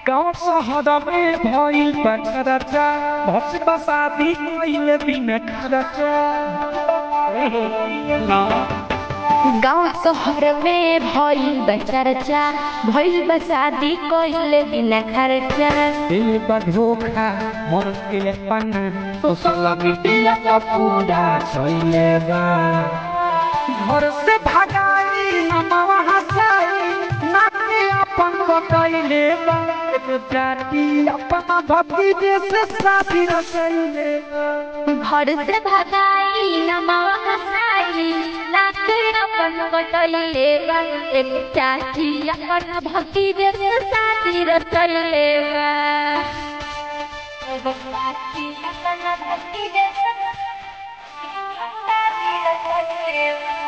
गाँव शहर में भइल बा खर्चा भसबा शादी कइले बिना खर्चा गाँव शहर में भइल बा चर्चा भइल बा शादी कइले बिना खर्चा दिल बा धोखा मन के पन्ना सोशल मीडिया का पूरा चले बा घर से भगाई नमवा हंसाई नाके अपन बतैले बा जाती अपना भक्ति जैसे शादी रचैले घर से भगाई नमवा हंसाई नाके अपन बतैले बा एक चाची अपन भक्ति जैसे शादी रचैले बा एक चाची अपन भक्ति जैसे शादी रचैले बा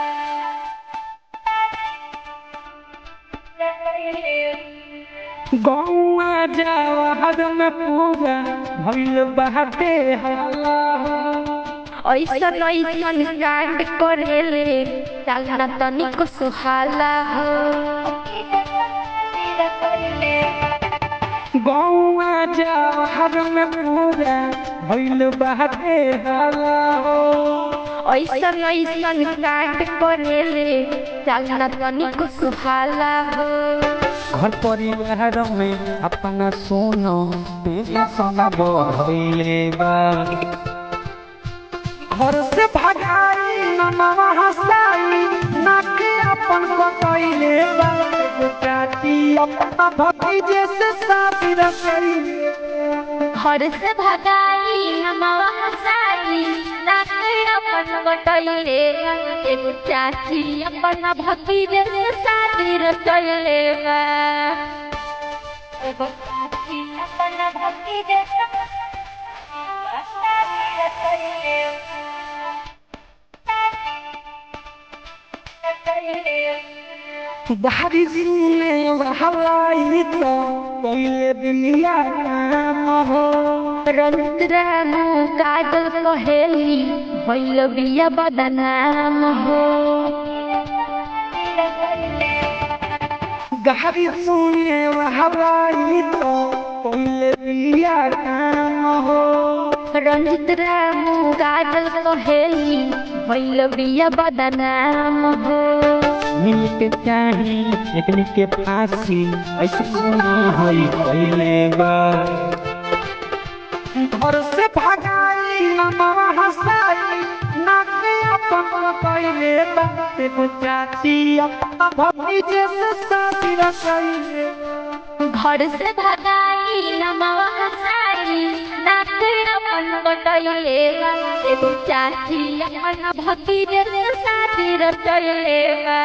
गौआ जवाहर में पूरा भइल बाटे हल्ला ऐसन ऐसन कांड करेले चलना तनिको सुहाला हो गौआ जवाहर में पूरा भइल बाटे हल्ला ऐसन ऐसन कांड करेले चलना तनिको सुहाला हो घर परिवार में अपना सोना तेरे सोना भइले बा घर से भगाई नमवा हंसाई नाके अपन बतैले बा चाची अपना भक्ति जैसे शादी रचैले घर से भगाई नमवा हंसाई नाके अपन बतैले एक चाची अपना भक्ति जैसे शादी रचैले बा एक चाची अपना भक्ति जैसे शादी रचैले बाहरी सुने हवाई तो पहले दुनिया नाम हो रंतरामु काजल कहेली भइल बिया बदनाम हो गहरी सुने हवाई तो पहले दुनिया नाम हो रंजित रामू काजल कहेली भइल बिया बदनाम हो मिल के चाही एकनी के फांसी ऐसे होई पहले बा घर से भगाई नमवा हंसाई नाके अपन बतैले बा देखो चाची अपना भक्ति जैसे शादी रचैले घर से भगाई नमवा हंसाई नाके अपन बतैले बा देखो चाची अपना भक्ति जैसे शादी रचैले बा।